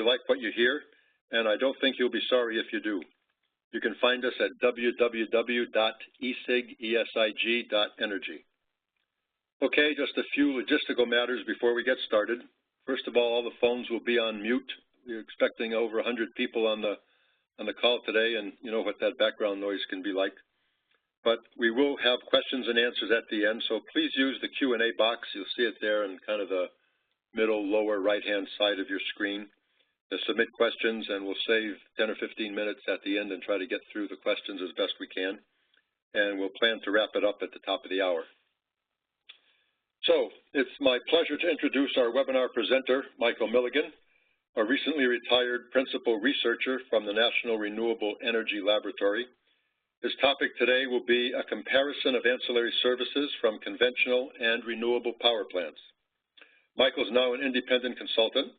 you like what you hear, and I don't think you'll be sorry if you do. You can find us at www.esig.energy. Okay, just a few logistical matters before we get started. First of all the phones will be on mute. We're expecting over 100 people on the call today, and you know what that background noise can be like. But we will have questions and answers at the end, so please use the Q&A box. You'll see it there in kind of the middle lower right-hand side of your screen to submit questions, and we'll save 10 or 15 minutes at the end and try to get through the questions as best we can. And we'll plan to wrap it up at the top of the hour. So it's my pleasure to introduce our webinar presenter, Michael Milligan, a recently retired principal researcher from the National Renewable Energy Laboratory. His topic today will be a comparison of ancillary services from conventional and renewable power plants. Michael is now an independent consultant.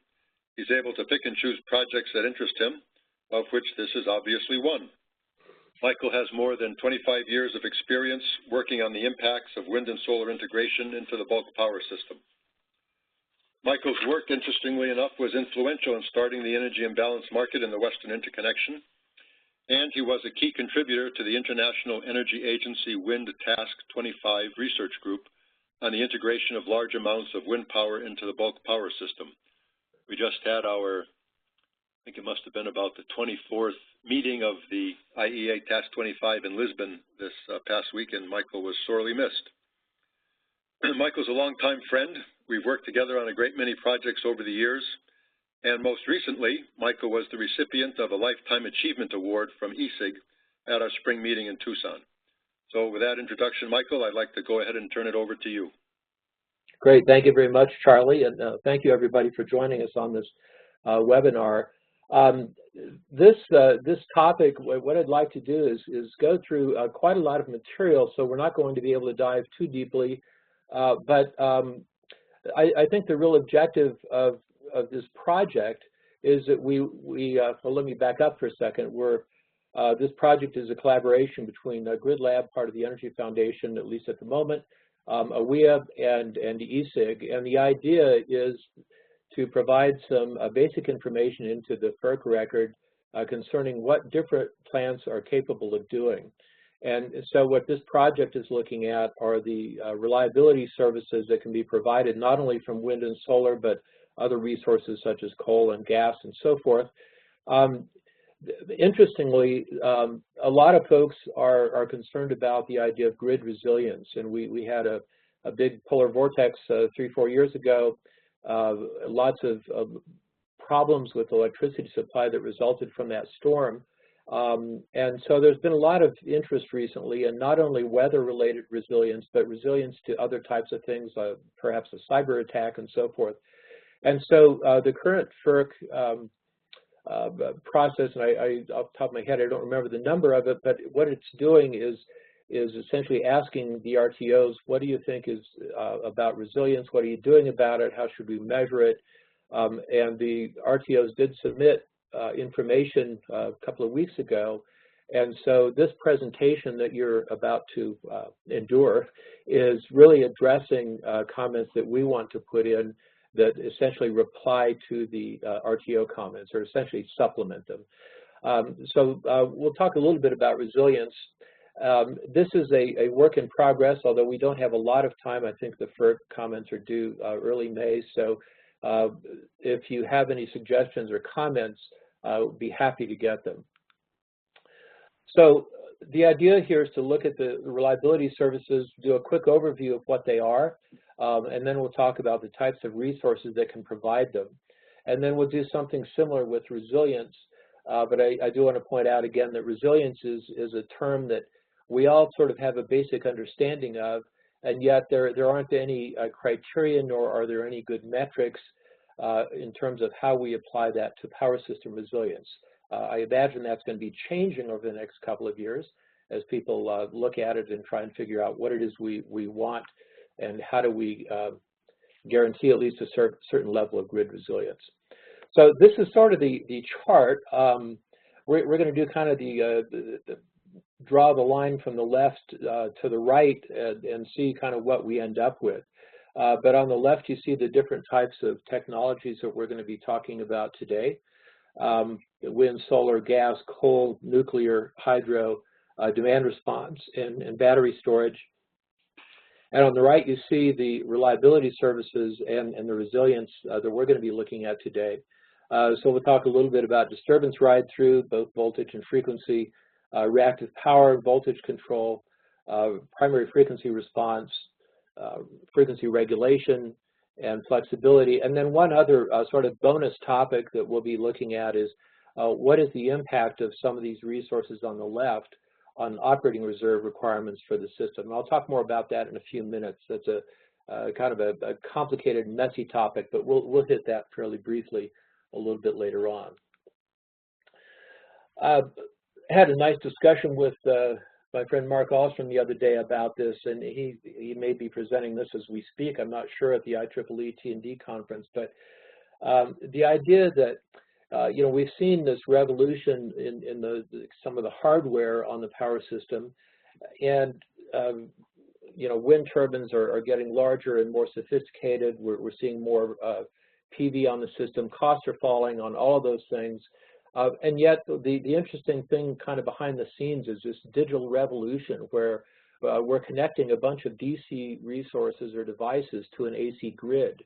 He's able to pick and choose projects that interest him, of which this is obviously one. Michael has more than 25 years of experience working on the impacts of wind and solar integration into the bulk power system. Michael's work, interestingly enough, was influential in starting the energy imbalance market in the Western Interconnection, and he was a key contributor to the International Energy Agency Wind Task 25 research group on the integration of large amounts of wind power into the bulk power system. We just had our, I think it must have been about the 24th meeting of the IEA Task 25 in Lisbon this past week, and Michael was sorely missed. Michael's a longtime friend. We've worked together on a great many projects over the years. And most recently, Michael was the recipient of a Lifetime Achievement Award from ESIG at our spring meeting in Tucson. So with that introduction, Michael, I'd like to go ahead and turn it over to you. Great. Thank you very much, Charlie. And thank you, everybody, for joining us on this webinar. This topic, what I'd like to do is go through quite a lot of material, so we're not going to be able to dive too deeply. But I think the real objective of this project is that well, let me back up for a second. This project is a collaboration between Grid Lab, part of the Energy Foundation, at least at the moment, AWEA and ESIG. And the idea is to provide some basic information into the FERC record concerning what different plants are capable of doing. And so what this project is looking at are the reliability services that can be provided not only from wind and solar, but other resources such as coal and gas and so forth. Interestingly, a lot of folks are concerned about the idea of grid resilience, and we had a big polar vortex 3-4 years ago, lots of problems with electricity supply that resulted from that storm. And so there's been a lot of interest recently in not only weather-related resilience, but resilience to other types of things, perhaps a cyber attack and so forth. And so the current FERC process, and off the top of my head, I don't remember the number of it, but what it's doing is essentially asking the RTOs, what do you think is about resilience? What are you doing about it? How should we measure it? And the RTOs did submit information a couple of weeks ago. And so this presentation that you're about to endure is really addressing comments that we want to put in that essentially reply to the RTO comments, or essentially supplement them. So we'll talk a little bit about resilience. This is a work in progress, although we don't have a lot of time. I think the FERC comments are due early May. So if you have any suggestions or comments, I'll be happy to get them. So the idea here is to look at the reliability services, do a quick overview of what they are, and then we'll talk about the types of resources that can provide them. And then we'll do something similar with resilience. But I do want to point out again that resilience is a term that we all sort of have a basic understanding of, and yet there aren't any criteria, nor are there any good metrics in terms of how we apply that to power system resilience. I imagine that's going to be changing over the next couple of years as people look at it and try and figure out what it is we want and how do we guarantee at least a certain level of grid resilience. So this is sort of the chart. We're going to do kind of draw the line from the left to the right and see kind of what we end up with. But on the left, you see the different types of technologies that we're going to be talking about today. Wind, solar, gas, coal, nuclear, hydro, demand response, and battery storage. And on the right, you see the reliability services and the resilience that we're going to be looking at today. So we'll talk a little bit about disturbance ride-through, both voltage and frequency, reactive power, voltage control, primary frequency response, frequency regulation, and flexibility. And then one other sort of bonus topic that we'll be looking at is what is the impact of some of these resources on the left on operating reserve requirements for the system. And I'll talk more about that in a few minutes. That's a kind of a complicated, messy topic, but we'll hit that fairly briefly a little bit later on. Had a nice discussion with my friend Mark Alstrom the other day about this, and he may be presenting this as we speak. I'm not sure at the IEEE T&D conference, but the idea that you know, we've seen this revolution in some of the hardware on the power system, and you know, wind turbines are getting larger and more sophisticated. We're seeing more PV on the system. Costs are falling on all of those things. And yet, the interesting thing kind of behind the scenes is this digital revolution where we're connecting a bunch of DC resources or devices to an AC grid.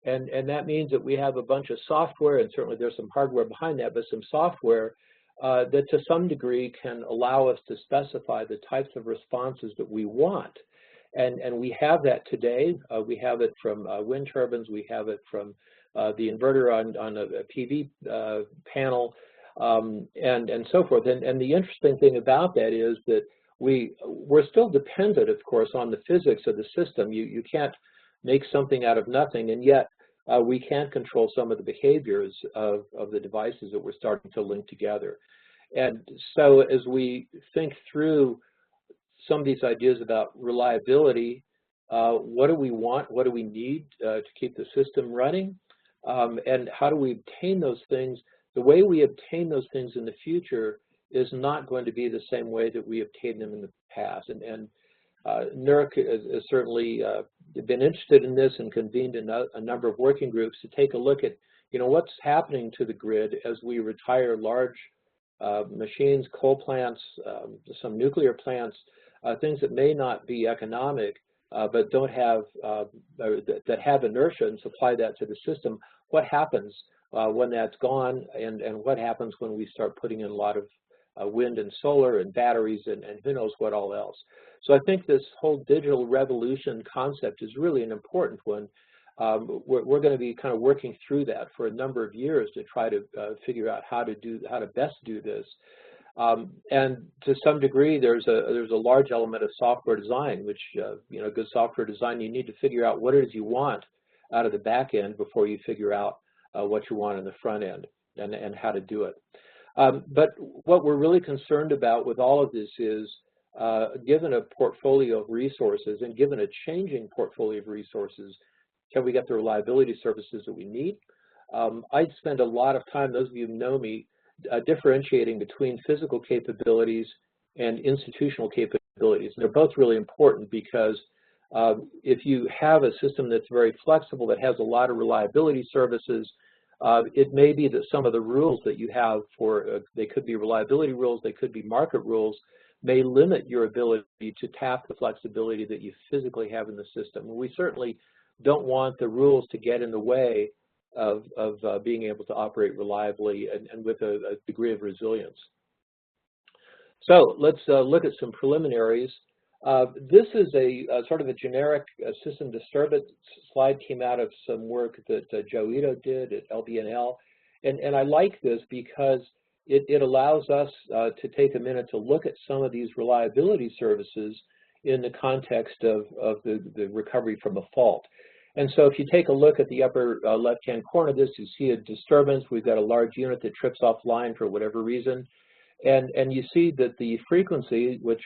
And that means that we have a bunch of software, and certainly there's some hardware behind that, but some software that to some degree can allow us to specify the types of responses that we want. And we have that today. We have it from wind turbines. We have it from the inverter on a PV panel, and so forth. And the interesting thing about that is that we're still dependent, of course, on the physics of the system. You can't make something out of nothing, and yet we can control some of the behaviors of the devices that we're starting to link together. And so as we think through some of these ideas about reliability, what do we want, what do we need to keep the system running, and how do we obtain those things? The way we obtain those things in the future is not going to be the same way that we obtained them in the past. And NERC has certainly been interested in this and convened a number of working groups to take a look at, you know, what's happening to the grid as we retire large machines, coal plants, some nuclear plants, things that may not be economic, but don't have, that have inertia and supply that to the system. What happens when that's gone, and what happens when we start putting in a lot of wind and solar and batteries and who knows what all else. So I think this whole digital revolution concept is really an important one. We're going to be kind of working through that for a number of years to try to figure out how to best do this. And to some degree, there's a large element of software design, which you know, good software design, you need to figure out what it is you want out of the back end before you figure out what you want in the front end and how to do it. But what we're really concerned about with all of this is, given a portfolio of resources and given a changing portfolio of resources, can we get the reliability services that we need? I spend a lot of time, those of you who know me, differentiating between physical capabilities and institutional capabilities. And they're both really important because if you have a system that's very flexible, that has a lot of reliability services, it may be that some of the rules that you have for, they could be reliability rules, they could be market rules, may limit your ability to tap the flexibility that you physically have in the system. And we certainly don't want the rules to get in the way of being able to operate reliably and with a degree of resilience. So let's look at some preliminaries. This is a sort of a generic system disturbance slide, came out of some work that Joe Ito did at LBNL. And I like this because it allows us to take a minute to look at some of these reliability services in the context of the recovery from a fault. And so if you take a look at the upper left-hand corner of this, you see a disturbance. We've got a large unit that trips offline for whatever reason. And you see that the frequency, which,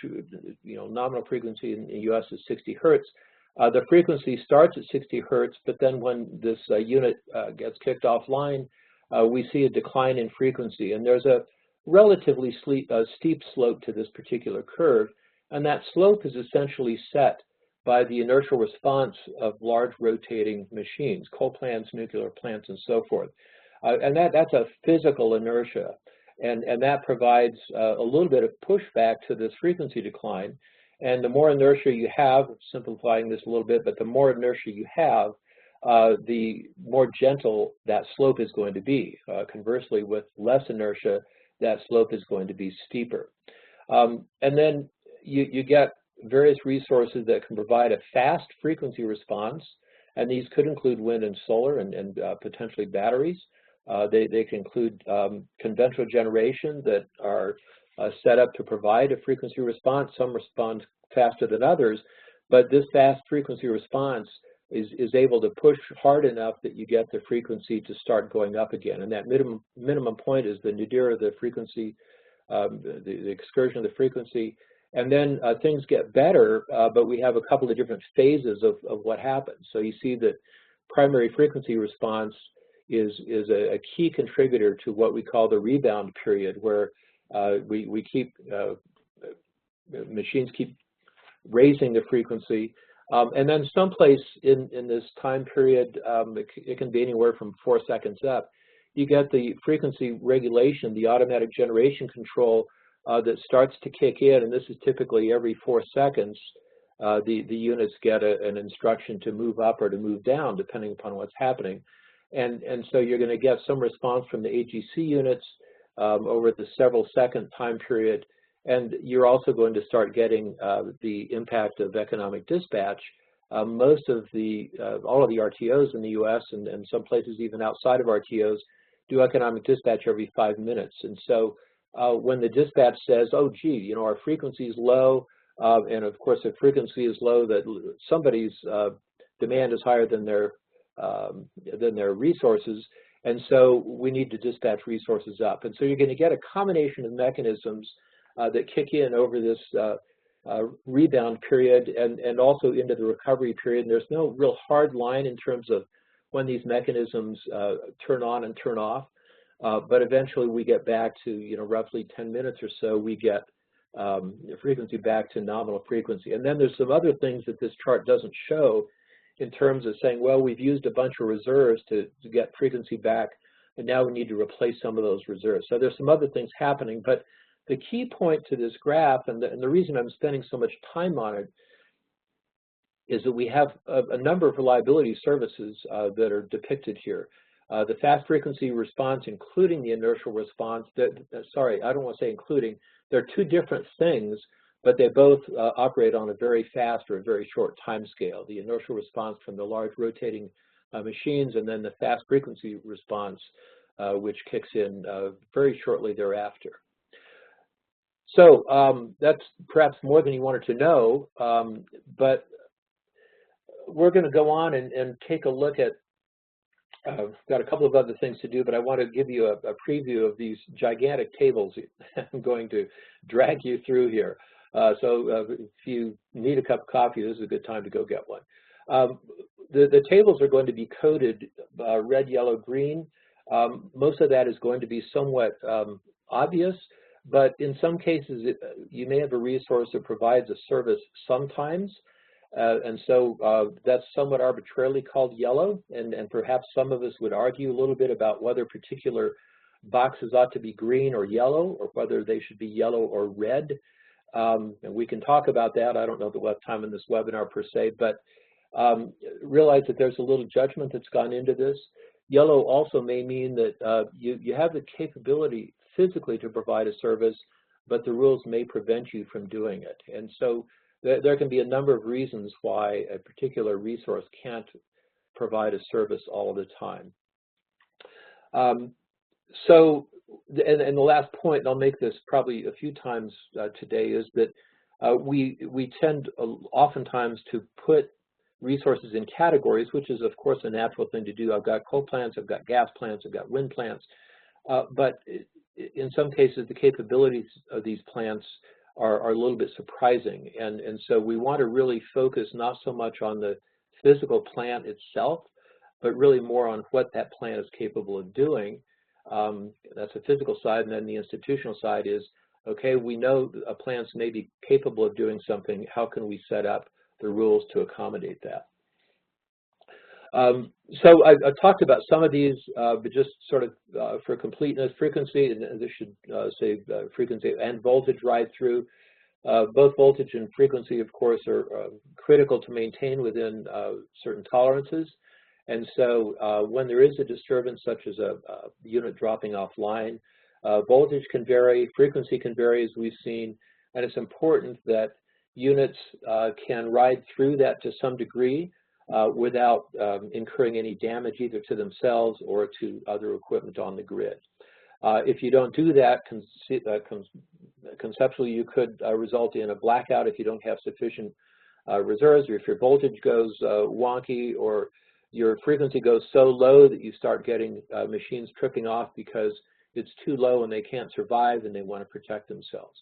you know, nominal frequency in the US is 60 hertz, the frequency starts at 60 hertz, but then when this unit gets kicked offline, we see a decline in frequency. And there's a relatively steep slope to this particular curve. And that slope is essentially set by the inertial response of large rotating machines, coal plants, nuclear plants, and so forth. And that's a physical inertia. And that provides a little bit of pushback to this frequency decline. And the more inertia you have, simplifying this a little bit, but the more inertia you have, the more gentle that slope is going to be. Conversely, with less inertia, that slope is going to be steeper. And then you get various resources that can provide a fast frequency response, and these could include wind and solar and potentially batteries. They can include conventional generation that are set up to provide a frequency response. Some respond faster than others, but this fast frequency response is able to push hard enough that you get the frequency to start going up again. And that minimum point is the nadir of the frequency, the excursion of the frequency. And then things get better, but we have a couple of different phases of what happens. So you see that primary frequency response is a key contributor to what we call the rebound period, where machines keep raising the frequency. And then someplace in this time period, it can be anywhere from 4 seconds up, you get the frequency regulation, the automatic generation control that starts to kick in, and this is typically every 4 seconds. The units get an instruction to move up or to move down, depending upon what's happening. And so you're going to get some response from the AGC units over the several second time period. And you're also going to start getting the impact of economic dispatch. Most of all of the RTOs in the US and some places even outside of RTOs do economic dispatch every 5 minutes. And so when the dispatch says, oh, gee, our frequency is low, and of course if frequency is low, that somebody's demand is higher than their resources, and so we need to dispatch resources up. And so you're going to get a combination of mechanisms that kick in over this rebound period and also into the recovery period. And there's no real hard line in terms of when these mechanisms turn on and turn off, but eventually we get back to roughly 10 minutes or so, we get frequency back to nominal frequency. And then there's some other things that this chart doesn't show in terms of saying, well, we've used a bunch of reserves to get frequency back, and now we need to replace some of those reserves. So there's some other things happening, but the key point to this graph, and the reason I'm spending so much time on it, is that we have a number of reliability services that are depicted here. The fast frequency response, including the inertial response, sorry, I don't want to say including, they're two different things, but they both operate on a very fast or a very short time scale. The inertial response from the large rotating machines, and then the fast frequency response, which kicks in very shortly thereafter. So that's perhaps more than you wanted to know, but we're going to go on and take a look at, I've got a couple of other things to do, but I want to give you a preview of these gigantic tables I'm going to drag you through here. So if you need a cup of coffee, this is a good time to go get one. The tables are going to be coded red, yellow, green. Most of that is going to be somewhat obvious, but in some cases, you may have a resource that provides a service sometimes, and so that's somewhat arbitrarily called yellow, and perhaps some of us would argue a little bit about whether particular boxes ought to be green or yellow, or whether they should be yellow or red. And we can talk about that. I don't know that we'll have time in this webinar per se, but realize that there's a little judgment that's gone into this. Yellow also may mean that you have the capability physically to provide a service, but the rules may prevent you from doing it. And so there can be a number of reasons why a particular resource can't provide a service all the time. And the last point, and I'll make this probably a few times today, is that we tend oftentimes to put resources in categories, which is of course a natural thing to do. I've got coal plants, I've got gas plants, I've got wind plants, but in some cases the capabilities of these plants are a little bit surprising, and so we want to really focus not so much on the physical plant itself, but really more on what that plant is capable of doing. That's the physical side, and then the institutional side is, okay, we know plants may be capable of doing something. How can we set up the rules to accommodate that. So I talked about some of these, but just sort of for completeness, frequency, and this should say frequency and voltage ride through. Both voltage and frequency, of course, are critical to maintain within certain tolerances. And so when there is a disturbance, such as a unit dropping offline, voltage can vary, frequency can vary, as we've seen, and it's important that units can ride through that to some degree without incurring any damage either to themselves or to other equipment on the grid. If you don't do that, conceptually you could result in a blackout if you don't have sufficient reserves, or if your voltage goes wonky, or your frequency goes so low that you start getting machines tripping off because it's too low and they can't survive and they want to protect themselves.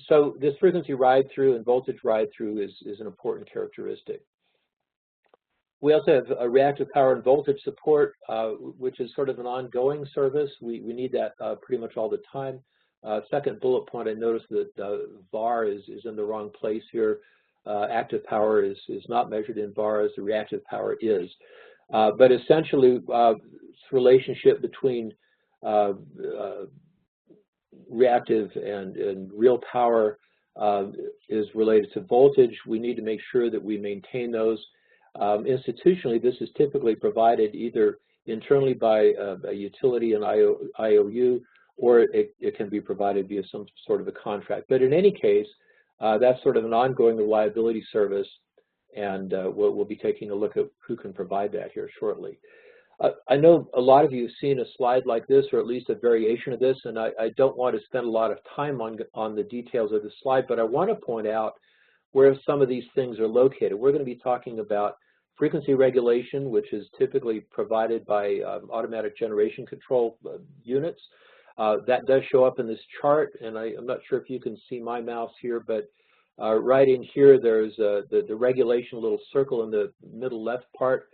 So this frequency ride through and voltage ride through is an important characteristic. We also have a reactive power and voltage support, which is sort of an ongoing service. We need that pretty much all the time. Second bullet point, I noticed that VAR is in the wrong place here. Active power is not measured in VAR, as the reactive power is. But essentially, this relationship between reactive and real power is related to voltage. We need to make sure that we maintain those. Institutionally, this is typically provided either internally by a utility, an IOU, or it can be provided via some sort of a contract. But in any case, that's sort of an ongoing reliability service, and we'll be taking a look at who can provide that here shortly. I know a lot of you have seen a slide like this, or at least a variation of this, and I don't want to spend a lot of time on the details of the slide, but I want to point out where some of these things are located. We're going to be talking about frequency regulation, which is typically provided by automatic generation control units. That does show up in this chart, and I'm not sure if you can see my mouse here, but right in here there's the regulation little circle in the middle left part.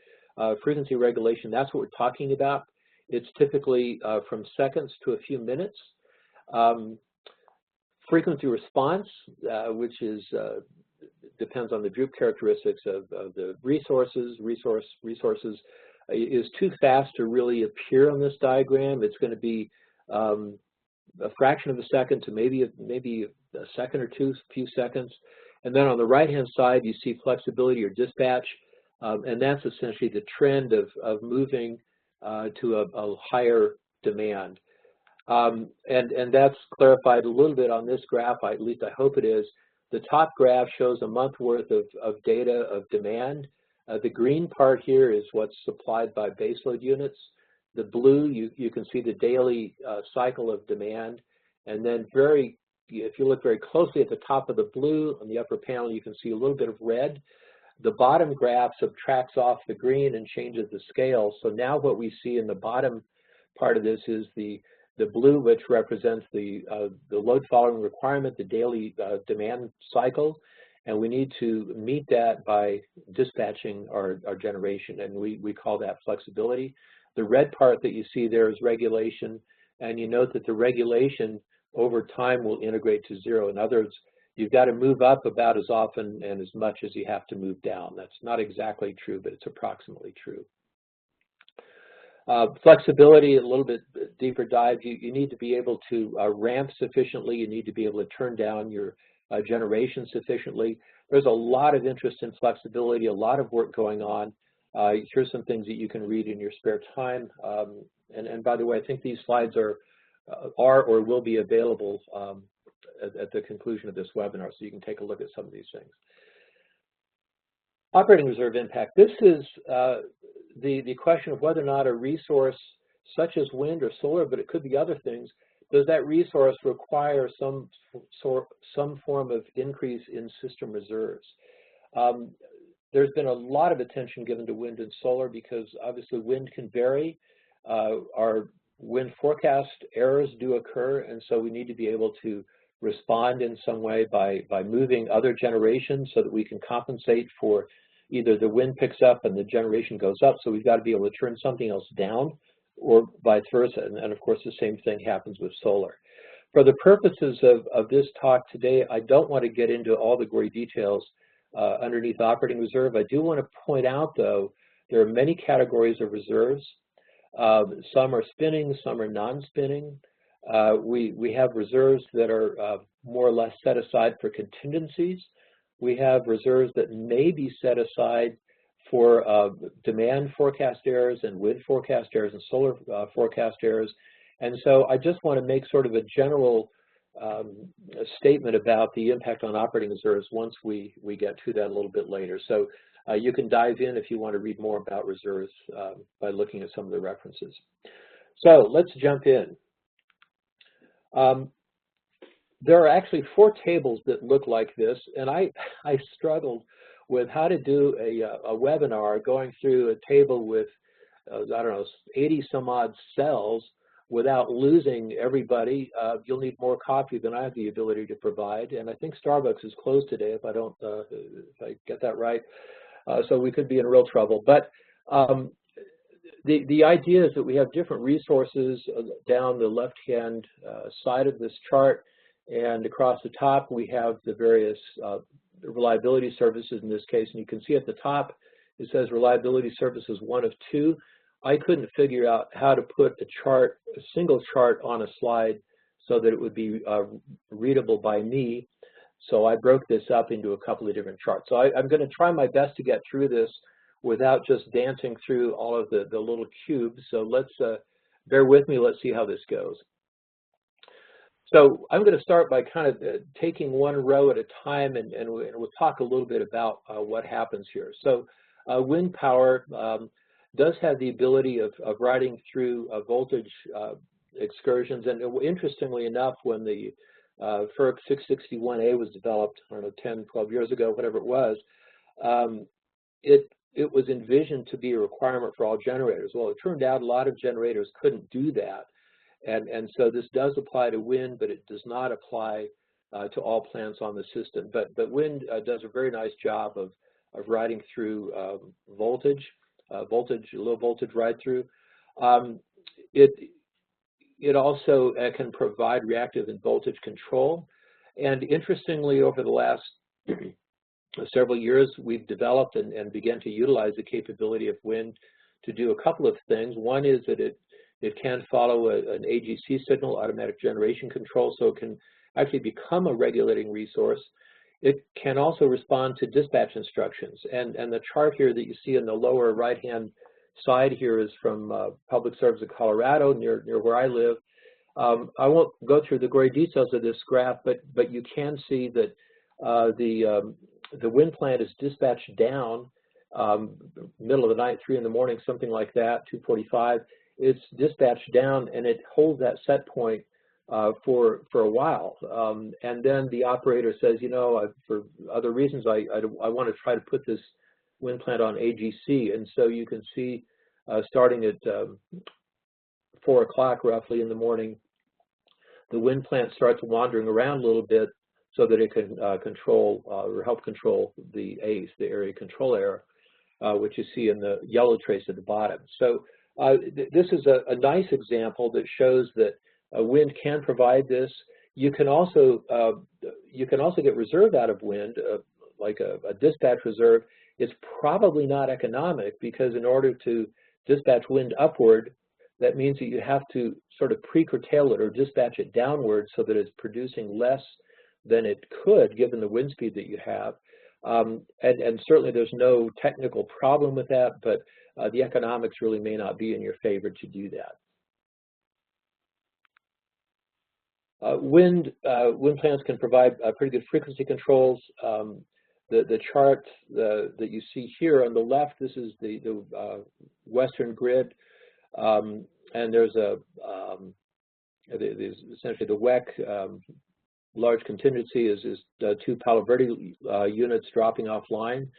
Frequency regulation, that's what we're talking about. It's typically from seconds to a few minutes. Frequency response, which is depends on the droop characteristics of the resources, is too fast to really appear on this diagram. It's going to be a fraction of a second to maybe a second or two, few seconds. And then on the right-hand side, you see flexibility or dispatch, and that's essentially the trend of moving to a higher demand. And that's clarified a little bit on this graph, at least I hope it is. The top graph shows a month worth of data of demand. The green part here is what's supplied by baseload units. The blue, you can see the daily cycle of demand. And then if you look very closely at the top of the blue, on the upper panel, you can see a little bit of red. The bottom graph subtracts off the green and changes the scale. So now what we see in the bottom part of this is the blue, which represents the load following requirement, the daily demand cycle, and we need to meet that by dispatching our generation, and we call that flexibility. The red part that you see there is regulation, and you note that the regulation over time will integrate to zero. In other words, you've got to move up about as often and as much as you have to move down. That's not exactly true, but it's approximately true. Flexibility, a little bit deeper dive, you need to be able to ramp sufficiently. You need to be able to turn down your generation sufficiently. There's a lot of interest in flexibility, a lot of work going on. Here's some things that you can read in your spare time. And by the way, I think these slides are or will be available at the conclusion of this webinar, so you can take a look at some of these things. Operating reserve impact. This is the question of whether or not a resource such as wind or solar, but it could be other things, does that resource require some form of increase in system reserves? There's been a lot of attention given to wind and solar because obviously wind can vary. Our wind forecast errors do occur, and so we need to be able to respond in some way by moving other generations so that we can compensate for either the wind picks up and the generation goes up, so we've got to be able to turn something else down, or vice versa. And of course, the same thing happens with solar. For the purposes of this talk today, I don't want to get into all the gory details underneath operating reserve. I do want to point out, though, there are many categories of reserves. Some are spinning, some are non-spinning. We have reserves that are more or less set aside for contingencies. We have reserves that may be set aside for demand forecast errors and wind forecast errors and solar forecast errors. And so I just want to make sort of a general statement about the impact on operating reserves once we get to that a little bit later. So you can dive in if you want to read more about reserves by looking at some of the references. So let's jump in. There are actually 4 tables that look like this, and I struggled with how to do a webinar going through a table with, I don't know, 80 some odd cells without losing everybody. You'll need more coffee than I have the ability to provide, and I think Starbucks is closed today if I get that right. So we could be in real trouble. But the idea is that we have different resources down the left-hand side of this chart, and across the top we have the various reliability services in this case, and you can see at the top it says reliability services 1 of 2. I couldn't figure out how to put a single chart on a slide so that it would be readable by me. So I broke this up into a couple of different charts. So I'm going to try my best to get through this without just dancing through all of the little cubes. So let's bear with me. Let's see how this goes. So I'm going to start by kind of taking one row at a time, and we'll talk a little bit about what happens here. So wind power does have the ability of riding through voltage excursions. And interestingly enough, when the FERC 661A was developed, I don't know, 10, 12 years ago, whatever it was, it was envisioned to be a requirement for all generators. Well, it turned out a lot of generators couldn't do that. And so this does apply to wind, but it does not apply to all plants on the system. But wind does a very nice job of riding through low voltage ride through. It also can provide reactive and voltage control. And interestingly, over the last several years, we've developed and began to utilize the capability of wind to do a couple of things. One is that it can follow an AGC signal, automatic generation control, so it can actually become a regulating resource. It can also respond to dispatch instructions. And the chart here that you see in the lower right-hand side here is from Public Service of Colorado, near where I live. I won't go through the great details of this graph, but you can see that the wind plant is dispatched down middle of the night, 3 in the morning, something like that, 2:45. It's dispatched down, and it holds that set point for a while. And then the operator says, you know, for other reasons, I want to try to put this wind plant on AGC. And so you can see starting at 4 o'clock roughly in the morning, the wind plant starts wandering around a little bit so that it can control or help control the ACE, the area control error, which you see in the yellow trace at the bottom. So this is a nice example that shows that wind can provide this. You can also get reserve out of wind, like a dispatch reserve. It's probably not economic because in order to dispatch wind upward, that means that you have to sort of pre-curtail it or dispatch it downward so that it's producing less than it could given the wind speed that you have. And certainly there's no technical problem with that, but the economics really may not be in your favor to do that. Wind plants can provide pretty good frequency controls. The chart that you see here on the left, this is the Western grid, and there's essentially the WEC large contingency is 2 Palo Verde units dropping offline.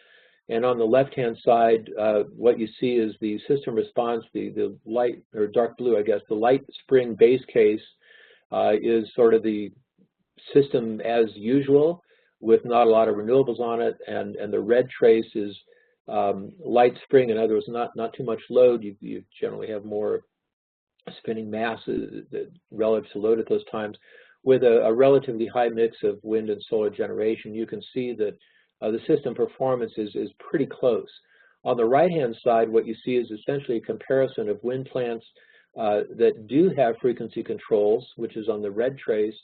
And on the left-hand side, what you see is the system response, the light, or dark blue, I guess, the light spring base case is sort of the system as usual with not a lot of renewables on it. And the red trace is light spring. In other words, not too much load. You generally have more spinning mass relative to load at those times. With a relatively high mix of wind and solar generation, you can see that the system performance is pretty close. On the right-hand side, what you see is essentially a comparison of wind plants that do have frequency controls, which is on the red trace,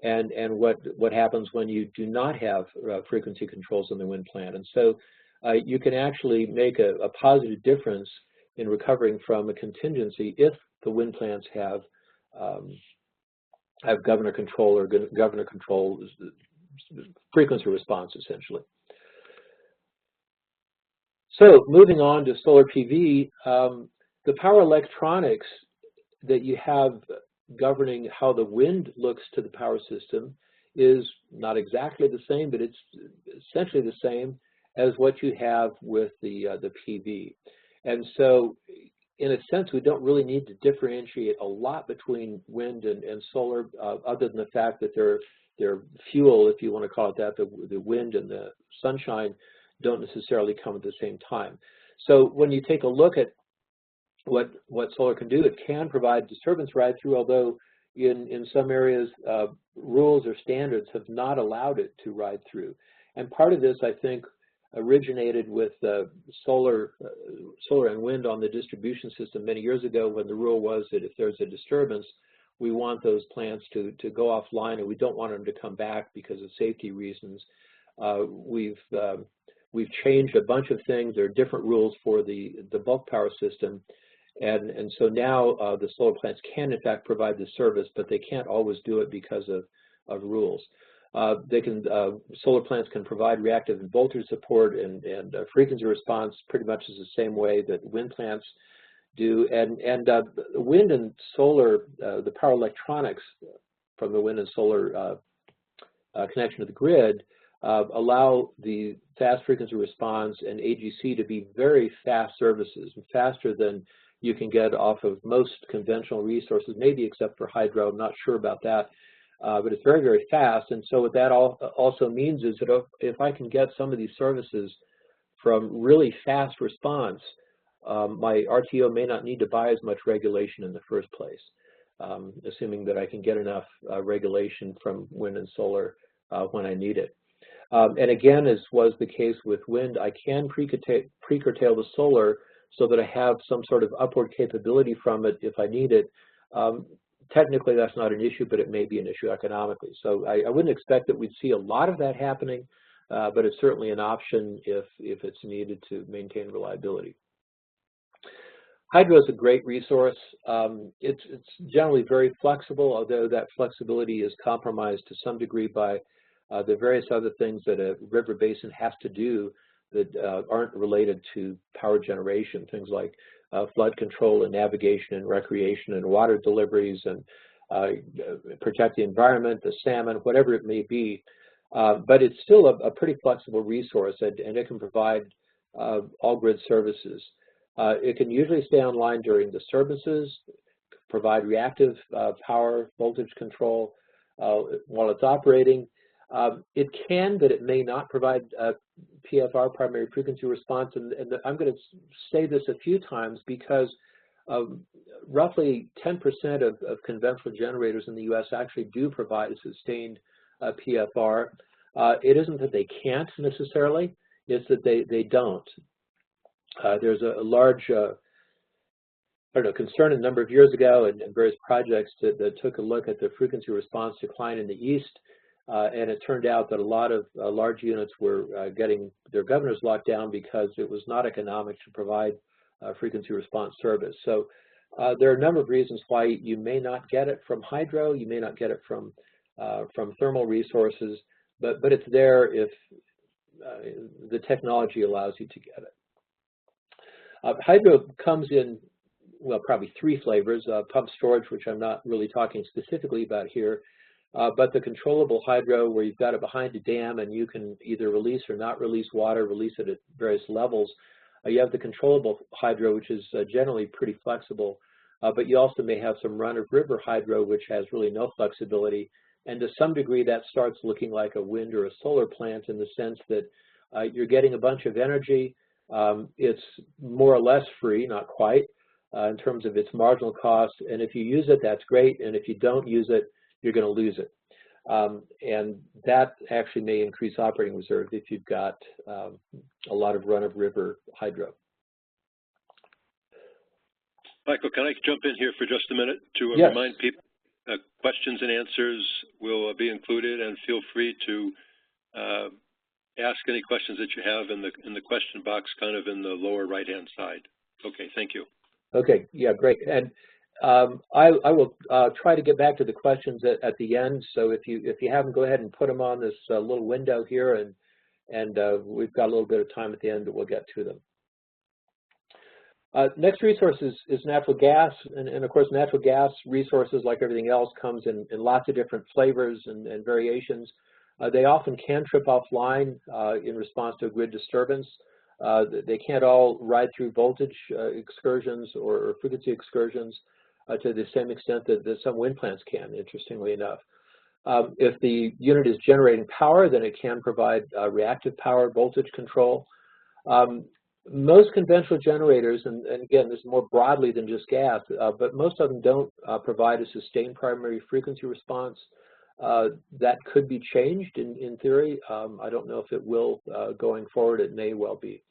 and what happens when you do not have frequency controls on the wind plant. And so you can actually make a positive difference in recovering from a contingency if the wind plants have governor control or governor control frequency response, essentially. So moving on to solar PV, the power electronics that you have governing how the wind looks to the power system is not exactly the same, but it's essentially the same as what you have with the PV. And so in a sense, we don't really need to differentiate a lot between wind and solar, other than the fact that their fuel, if you want to call it that, the wind and the sunshine don't necessarily come at the same time. So when you take a look at what solar can do, it can provide disturbance ride-through, although in some areas, rules or standards have not allowed it to ride through. And part of this, I think, originated with solar and wind on the distribution system many years ago, when the rule was that if there's a disturbance, we want those plants to go offline, and we don't want them to come back because of safety reasons. We've changed a bunch of things. There are different rules for the bulk power system, and so now the solar plants can in fact provide the service, but they can't always do it because of rules. Solar plants can provide reactive and voltage support and frequency response pretty much is the same way that wind plants do. And wind and solar, the power electronics from the wind and solar connection to the grid allow the fast frequency response and AGC to be very fast services, faster than you can get off of most conventional resources, maybe except for hydro. I'm not sure about that. But it's very, very fast. And so what that also means is that if I can get some of these services from really fast response, my RTO may not need to buy as much regulation in the first place, assuming that I can get enough regulation from wind and solar when I need it. And again, as was the case with wind, I can pre-curtail the solar so that I have some sort of upward capability from it if I need it. Technically, that's not an issue, but it may be an issue economically. So I wouldn't expect that we'd see a lot of that happening, but it's certainly an option if it's needed to maintain reliability. Hydro is a great resource. It's generally very flexible, although that flexibility is compromised to some degree by the various other things that a river basin has to do that aren't related to power generation, things like flood control and navigation and recreation and water deliveries and protect the environment, the salmon, whatever it may be. But it's still a pretty flexible resource, and it can provide all grid services. It can usually stay online during disturbances, provide reactive power, voltage control while it's operating. It can, but it may not provide PFR, primary frequency response, and I'm going to say this a few times because roughly 10% of conventional generators in the U.S. actually do provide a sustained PFR. It isn't that they can't necessarily, it's that they don't. There's a large concern a number of years ago and various projects that took a look at the frequency response decline in the East. And it turned out that a lot of large units were getting their governors locked down because it was not economic to provide frequency response service. So there are a number of reasons why you may not get it from hydro, you may not get it from thermal resources, but it's there if the technology allows you to get it. Hydro comes in, well, probably three flavors: pump storage, which I'm not really talking specifically about here. But the controllable hydro, where you've got it behind a dam and you can either release or not release water, release it at various levels. You have the controllable hydro, which is generally pretty flexible, but you also may have some run-of-river hydro, which has really no flexibility. And to some degree, that starts looking like a wind or a solar plant in the sense that you're getting a bunch of energy. It's more or less free, not quite, in terms of its marginal cost. And if you use it, that's great. And if you don't use it, you're going to lose it. And that actually may increase operating reserve if you've got a lot of run-of-river hydro. Michael, can I jump in here for just a minute to Yes. remind people questions and answers will be included, and feel free to ask any questions that you have in the question box kind of in the lower right-hand side. Okay, thank you. Okay, yeah, great. And I will try to get back to the questions at the end. So if you haven't, go ahead and put them on this little window here, and we've got a little bit of time at the end that we'll get to them. Next resource is natural gas, and of course natural gas resources, like everything else, comes in lots of different flavors and variations. They often can trip offline in response to a grid disturbance. They can't all ride through voltage excursions or frequency excursions to the same extent that some wind plants can, interestingly enough. If the unit is generating power, then it can provide reactive power voltage control. Most conventional generators, and again, this is more broadly than just gas, but most of them don't provide a sustained primary frequency response. That could be changed in theory. I don't know if it will going forward. It may well be.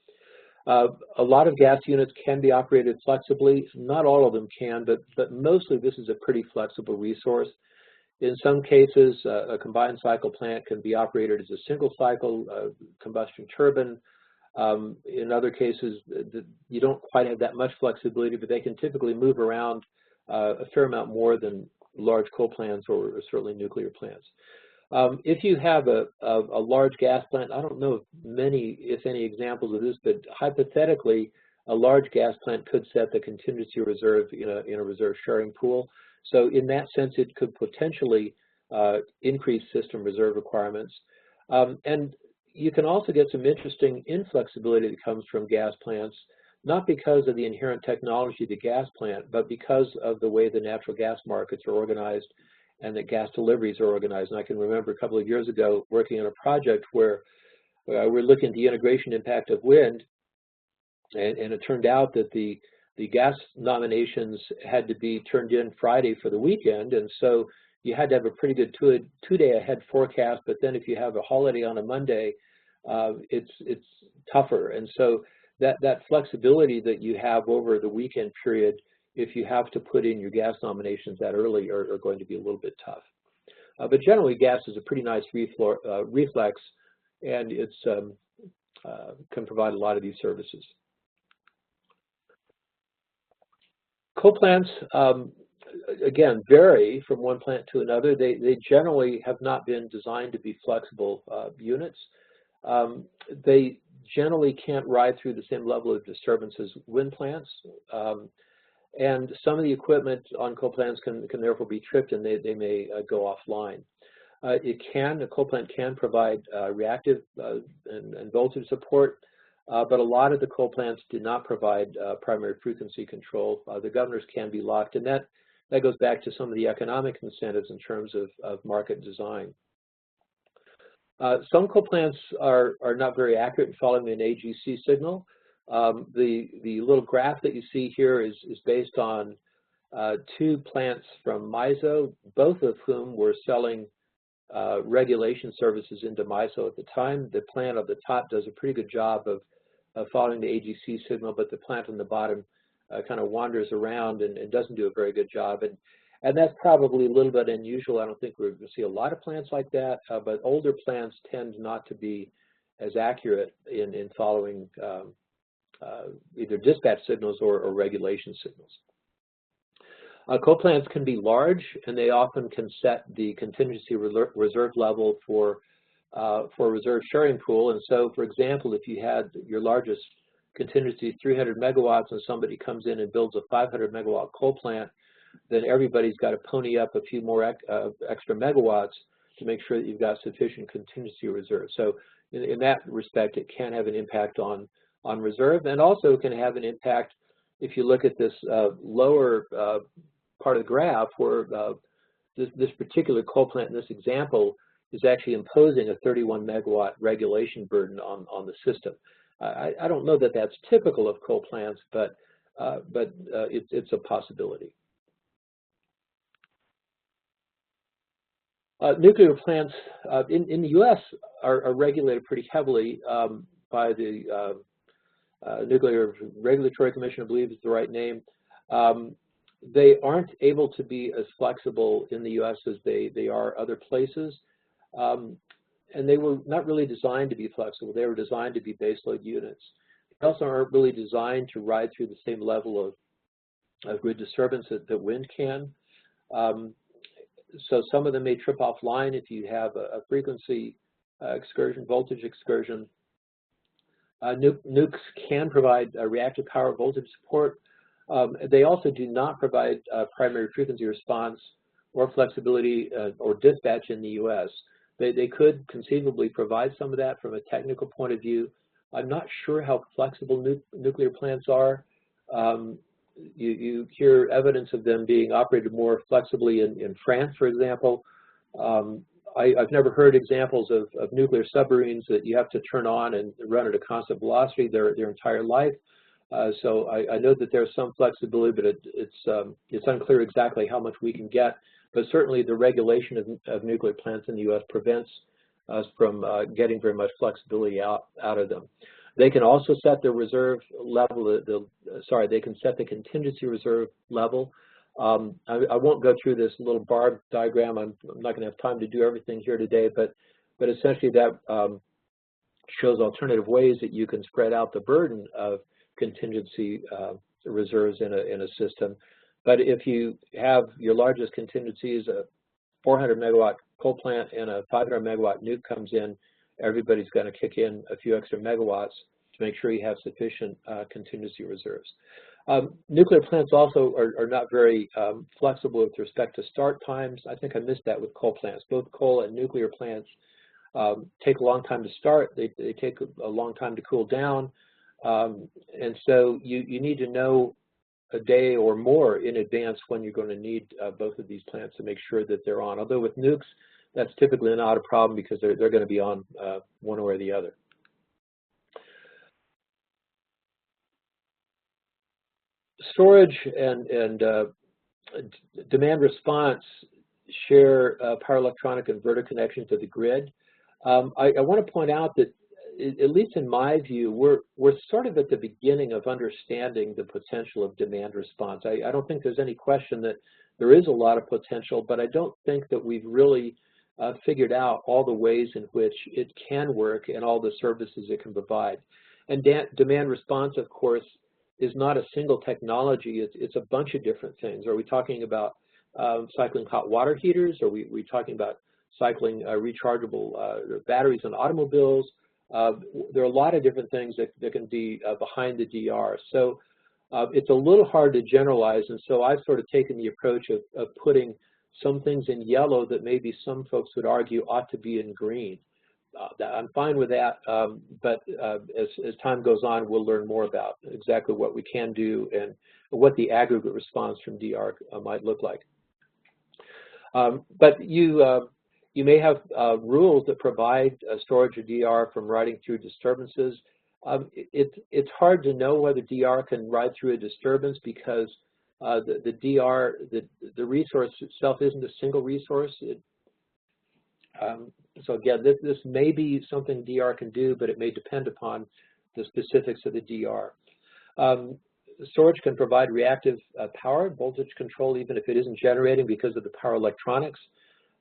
A lot of gas units can be operated flexibly. Not all of them can, but mostly this is a pretty flexible resource. In some cases, a combined cycle plant can be operated as a single cycle combustion turbine. In other cases, you don't quite have that much flexibility, but they can typically move around a fair amount more than large coal plants or certainly nuclear plants. If you have a large gas plant, I don't know of many, if any, examples of this, but hypothetically, a large gas plant could set the contingency reserve in a reserve sharing pool. So in that sense, it could potentially increase system reserve requirements. And you can also get some interesting inflexibility that comes from gas plants, not because of the inherent technology of the gas plant, but because of the way the natural gas markets are organized and that gas deliveries are organized. And I can remember a couple of years ago working on a project where we're looking at the integration impact of wind, and it turned out that the gas nominations had to be turned in Friday for the weekend, and so you had to have a pretty good two-day ahead forecast. But then if you have a holiday on a Monday, it's tougher. And so that flexibility that you have over the weekend period, if you have to put in your gas nominations that early, are going to be a little bit tough. But generally, gas is a pretty nice reflex, and it's can provide a lot of these services. Coal plants, again, vary from one plant to another. They generally have not been designed to be flexible units. They generally can't ride through the same level of disturbance as wind plants. And some of the equipment on coal plants can therefore be tripped, and they may go offline. A coal plant can provide reactive and voltage support, but a lot of the coal plants do not provide primary frequency control. The governors can be locked, and that goes back to some of the economic incentives in terms of market design. Some coal plants are not very accurate in following an AGC signal. The little graph that you see here is based on 2 plants from MISO, both of whom were selling regulation services into MISO at the time. The plant on the top does a pretty good job of following the AGC signal, but the plant on the bottom kind of wanders around and doesn't do a very good job. And that's probably a little bit unusual. I don't think we're going to see a lot of plants like that, but older plants tend not to be as accurate in following either dispatch signals or regulation signals. Coal plants can be large, and they often can set the contingency reserve level for a reserve sharing pool. And so, for example, if you had your largest contingency 300 megawatts and somebody comes in and builds a 500 megawatt coal plant, then everybody's got to pony up a few more extra megawatts to make sure that you've got sufficient contingency reserve. So in that respect, it can have an impact on reserve, and also can have an impact if you look at this lower part of the graph where this particular coal plant in this example is actually imposing a 31 megawatt regulation burden on the system. I don't know that that's typical of coal plants, but it's a possibility. Nuclear plants in the U.S. are regulated pretty heavily by the Nuclear Regulatory Commission, I believe is the right name. They aren't able to be as flexible in the U.S. as they are other places. And they were not really designed to be flexible. They were designed to be baseload units. They also aren't really designed to ride through the same level of grid disturbance that wind can. So some of them may trip offline if you have a frequency excursion, voltage excursion. Nukes can provide reactive power voltage support. They also do not provide primary frequency response or flexibility or dispatch in the U.S. They could conceivably provide some of that from a technical point of view. I'm not sure how flexible nuclear plants are. You hear evidence of them being operated more flexibly in France, for example. I've never heard examples of nuclear submarines that you have to turn on and run at a constant velocity their entire life. So I know that there's some flexibility, but it's unclear exactly how much we can get. But certainly the regulation of nuclear plants in the U.S. prevents us from getting very much flexibility out of them. They can also set the reserve level, they can set the contingency reserve level. I won't go through this little bar diagram. I'm not going to have time to do everything here today, but essentially that shows alternative ways that you can spread out the burden of contingency reserves in a system. But if you have your largest contingencies, a 400 megawatt coal plant and a 500 megawatt nuke comes in, everybody's going to kick in a few extra megawatts to make sure you have sufficient contingency reserves. Nuclear plants also are not very flexible with respect to start times. I think I missed that with coal plants. Both coal and nuclear plants take a long time to start. They take a long time to cool down. And so you need to know a day or more in advance when you're going to need both of these plants to make sure that they're on. Although with nukes, that's typically not a problem because they're going to be on one or the other. Storage and demand response share power electronic inverter connection to the grid. I want to point out that, at least in my view, we're sort of at the beginning of understanding the potential of demand response. I don't think there's any question that there is a lot of potential, but I don't think that we've really figured out all the ways in which it can work and all the services it can provide. And demand response, of course, is not a single technology. It's a bunch of different things. Are we talking about cycling hot water heaters? Are we talking about cycling rechargeable batteries on automobiles? There are a lot of different things that can be behind the DR. So it's a little hard to generalize, and so I've sort of taken the approach of putting some things in yellow that maybe some folks would argue ought to be in green. I'm fine with that, but as time goes on, we'll learn more about exactly what we can do and what the aggregate response from DR might look like. But you may have rules that provide storage of DR from riding through disturbances. It's hard to know whether DR can ride through a disturbance because the DR, the resource itself isn't a single resource. So again, this may be something DR can do, but it may depend upon the specifics of the DR. Storage can provide reactive power, voltage control, even if it isn't generating because of the power electronics.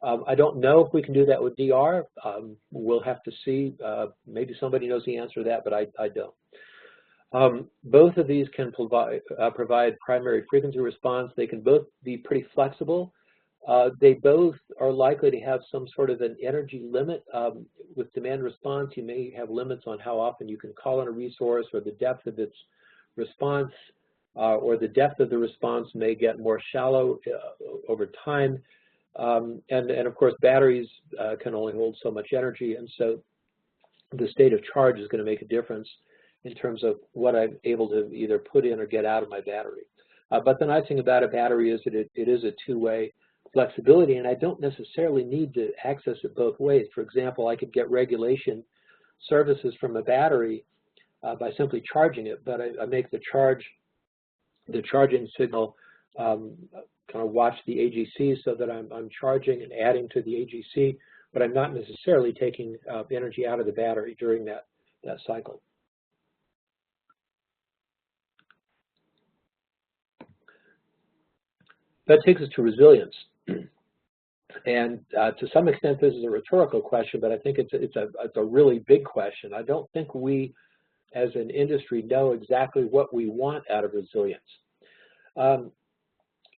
I don't know if we can do that with DR. We'll have to see. Maybe somebody knows the answer to that, but I don't. Both of these can provide primary frequency response. They can both be pretty flexible. They both are likely to have some sort of an energy limit. With demand response, you may have limits on how often you can call on a resource or the depth of its response, or the depth of the response may get more shallow over time. And of course, batteries can only hold so much energy, and so the state of charge is going to make a difference in terms of what I'm able to either put in or get out of my battery. But the nice thing about a battery is that it is a two-way flexibility, and I don't necessarily need to access it both ways. For example, I could get regulation services from a battery by simply charging it, but I make the charging signal kind of watch the AGC so that I'm charging and adding to the AGC, but I'm not necessarily taking energy out of the battery during that cycle. That takes us to resilience. And to some extent, this is a rhetorical question, but I think it's a really big question. I don't think we, as an industry, know exactly what we want out of resilience.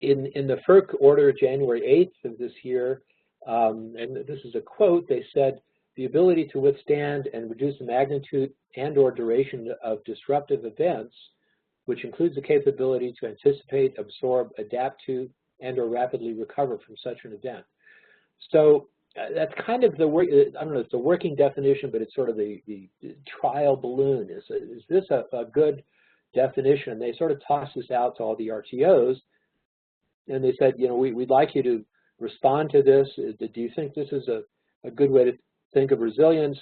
In the FERC order, January 8th of this year, and this is a quote, they said, the ability to withstand and reduce the magnitude and/or duration of disruptive events, which includes the capability to anticipate, absorb, adapt to, and/or rapidly recover from such an event. So that's kind of the work. I don't know if it's a working definition, but it's sort of the trial balloon. Is this a good definition? And they sort of tossed this out to all the RTOs, and they said, you know, we'd like you to respond to this. Do you think this is a good way to think of resilience?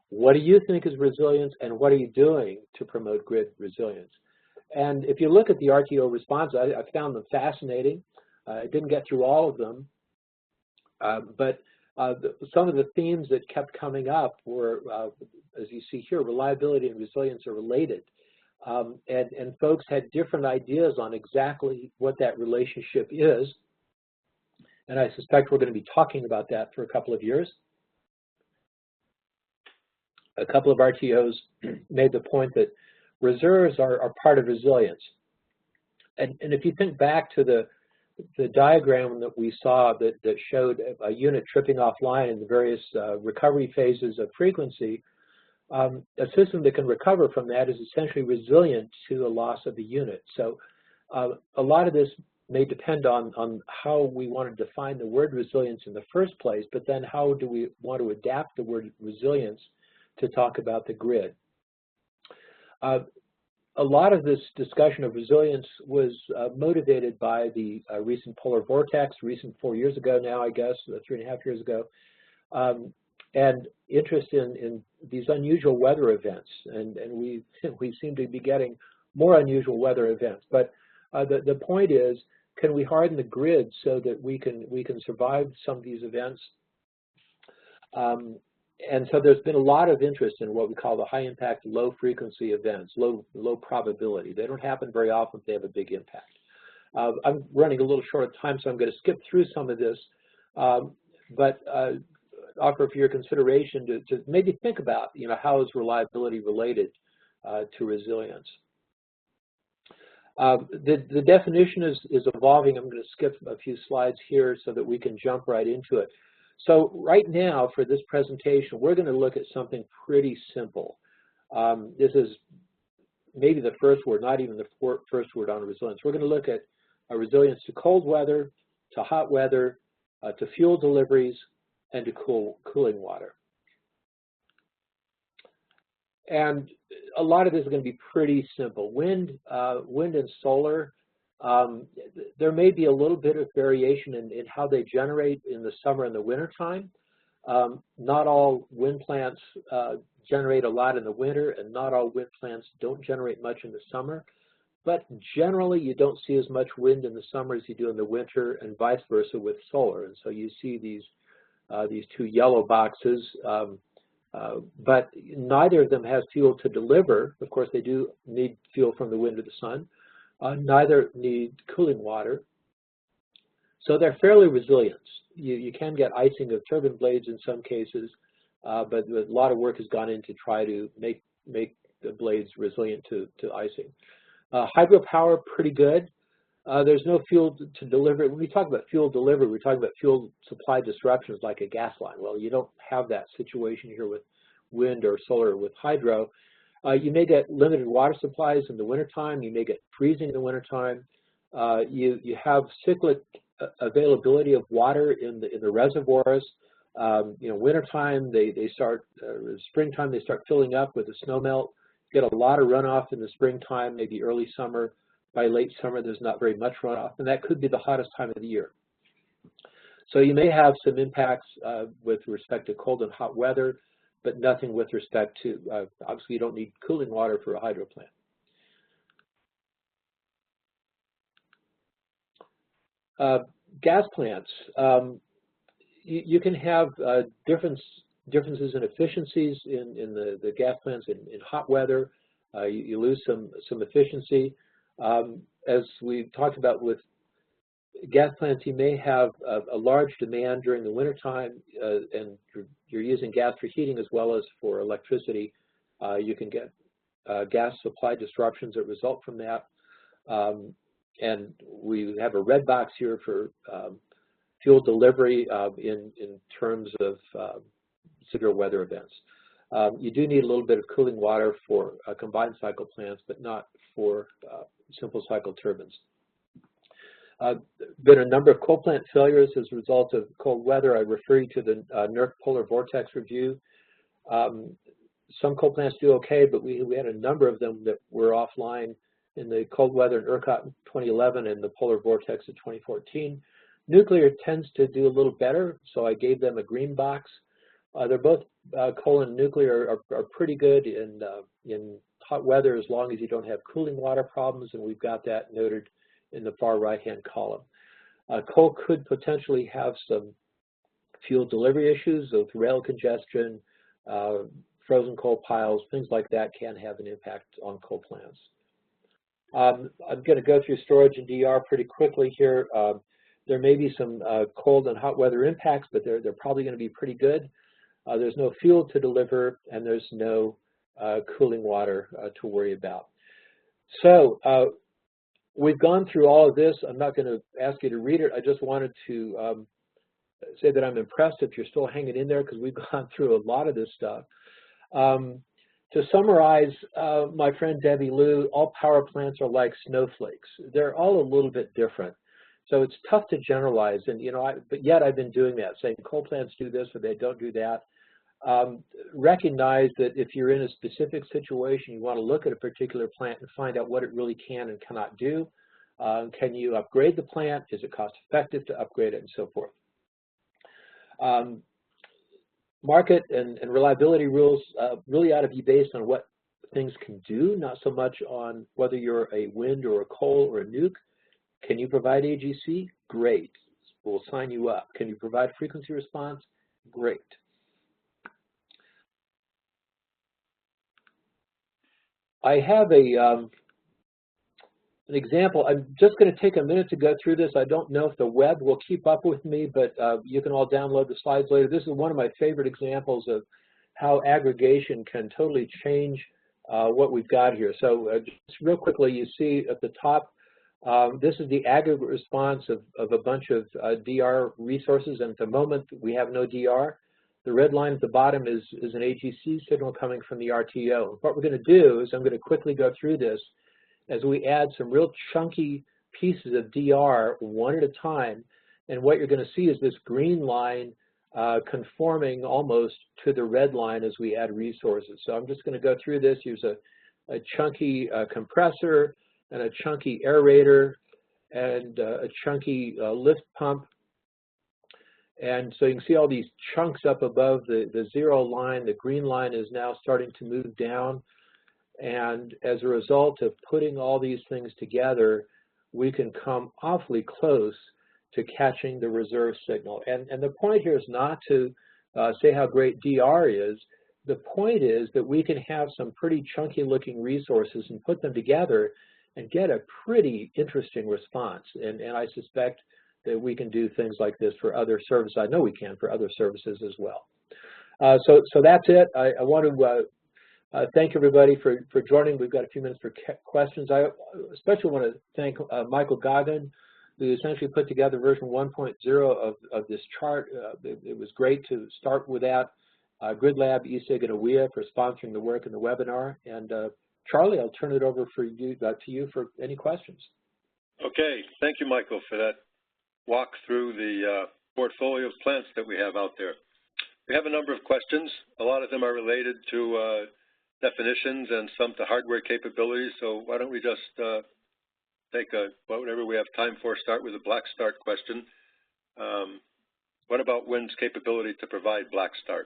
What do you think is resilience, and what are you doing to promote grid resilience? And if you look at the RTO responses, I found them fascinating. I didn't get through all of them, but some of the themes that kept coming up were, as you see here, reliability and resilience are related. And folks had different ideas on exactly what that relationship is. And I suspect we're going to be talking about that for a couple of years. A couple of RTOs made the point that reserves are part of resilience. And if you think back to the diagram that we saw that showed a unit tripping offline in the various recovery phases of frequency, a system that can recover from that is essentially resilient to the loss of the unit. So a lot of this may depend on how we want to define the word resilience in the first place, but then how do we want to adapt the word resilience to talk about the grid. A lot of this discussion of resilience was motivated by the recent polar vortex, 4 years ago now, I guess, 3.5 years ago, and interest in these unusual weather events. And we seem to be getting more unusual weather events. But the point is, can we harden the grid so that we can survive some of these events? And so there's been a lot of interest in what we call the high impact, low frequency events, low probability. They don't happen very often, but they have a big impact. I'm running a little short of time, so I'm going to skip through some of this, but offer for your consideration to maybe think about, you know, how is reliability related to resilience. The definition is evolving. I'm going to skip a few slides here so that we can jump right into it. So right now, for this presentation, we're going to look at something pretty simple. This is maybe the first word, not even the first word on resilience. We're going to look at resilience to cold weather, to hot weather, to fuel deliveries, and to cooling water. And a lot of this is going to be pretty simple. Wind and solar, there may be a little bit of variation in how they generate in the summer and the winter time. Not all wind plants generate a lot in the winter, and not all wind plants don't generate much in the summer. But generally, you don't see as much wind in the summer as you do in the winter, and vice versa with solar. And so you see these two yellow boxes, but neither of them has fuel to deliver. Of course, they do need fuel from the wind or the sun. Neither need cooling water. So they're fairly resilient. You can get icing of turbine blades in some cases, but a lot of work has gone in to try to make the blades resilient to icing. Hydropower, pretty good. There's no fuel to deliver. When we talk about fuel delivery, we're talking about fuel supply disruptions like a gas line. Well, you don't have that situation here with wind or solar with hydro. You may get limited water supplies in the wintertime. You may get freezing in the wintertime. You have cyclic availability of water in the reservoirs. You know, wintertime they start, springtime they start filling up with the snow melt. You get a lot of runoff in the springtime, maybe early summer. By late summer, there's not very much runoff, and that could be the hottest time of the year. So you may have some impacts with respect to cold and hot weather, but nothing with respect to, obviously you don't need cooling water for a hydro plant. Gas plants. You can have differences in efficiencies in the gas plants in hot weather. You lose some efficiency. As we talked about with gas plants, you may have a large demand during the wintertime, and you're using gas for heating as well as for electricity. You can get gas supply disruptions that result from that. And we have a red box here for fuel delivery in terms of severe weather events. You do need a little bit of cooling water for combined cycle plants, but not for simple cycle turbines. Been a number of coal plant failures as a result of cold weather. I refer you to the NERC polar vortex review. Some coal plants do okay, but we had a number of them that were offline in the cold weather in ERCOT in 2011 and the polar vortex in 2014. Nuclear tends to do a little better, so I gave them a green box. They're both coal and nuclear are pretty good in hot weather as long as you don't have cooling water problems, and we've got that noted in the far right-hand column. Coal could potentially have some fuel delivery issues with rail congestion, frozen coal piles, things like that can have an impact on coal plants. I'm going to go through storage and DR pretty quickly here. There may be some cold and hot weather impacts, but they're probably going to be pretty good. There's no fuel to deliver, and there's no cooling water to worry about. So we've gone through all of this. I'm not going to ask you to read it. I just wanted to say that I'm impressed if you're still hanging in there, because we've gone through a lot of this stuff. To summarize, my friend Debbie Liu, all power plants are like snowflakes. They're all a little bit different. So it's tough to generalize, and but yet I've been doing that, saying coal plants do this or they don't do that. Recognize that if you're in a specific situation, you want to look at a particular plant and find out what it really can and cannot do. Can you upgrade the plant? Is it cost effective to upgrade it, and so forth. Market and reliability rules really ought to be based on what things can do, not so much on whether you're a wind or a coal or a nuke. Can you provide AGC? Great. We'll sign you up. Can you provide frequency response? Great. I have an example. I'm just going to take a minute to go through this. I don't know if the web will keep up with me, but you can all download the slides later. This is one of my favorite examples of how aggregation can totally change what we've got here. So just real quickly, you see at the top, this is the aggregate response of a bunch of DR resources, and at the moment we have no DR. The red line at the bottom is an AGC signal coming from the RTO. What we're going to do is I'm going to quickly go through this as we add some real chunky pieces of DR one at a time, and what you're going to see is this green line conforming almost to the red line as we add resources. So I'm just going to go through this. Use a chunky compressor, and a chunky aerator, and a chunky lift pump. And so you can see all these chunks up above the zero line. The green line is now starting to move down. And as a result of putting all these things together, we can come awfully close to catching the reserve signal. And the point here is not to say how great DR is. The point is that we can have some pretty chunky looking resources and put them together and get a pretty interesting response. And I suspect that we can do things like this for other services. I know we can for other services as well. So that's it. I want to thank everybody for joining. We've got a few minutes for questions. I especially want to thank Michael Goggin, who essentially put together version 1.0 of this chart. It was great to start with that. GridLab, ESIG, and AWEA for sponsoring the work in the webinar. And Charlie, I'll turn it over to you for any questions. Okay, thank you, Michael, for that walk through the portfolio of plants that we have out there. We have a number of questions. A lot of them are related to definitions and some to hardware capabilities. So why don't we just take whatever we have time for, start with a Blackstart question. What about wind's capability to provide Blackstart?